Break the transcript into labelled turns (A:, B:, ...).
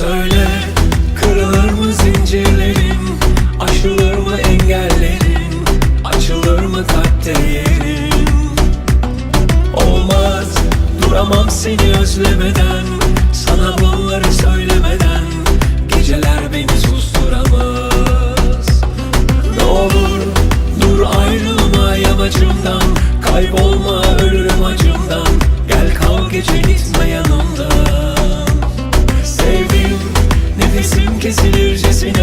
A: Söyle, kırılır mı zincirlerin, aşılır mı engellerin, açılır mı kalpte yerin? Olmaz, duramam seni özlemeden, sana bunları söylemeden. Geceler beni susturamaz. Ne olur dur, ayrılma yamacımdan, kaybolma ölürüm acımdan. Gel kal gece, gitme yanımdan. Sevdim, nefesim kesilircesine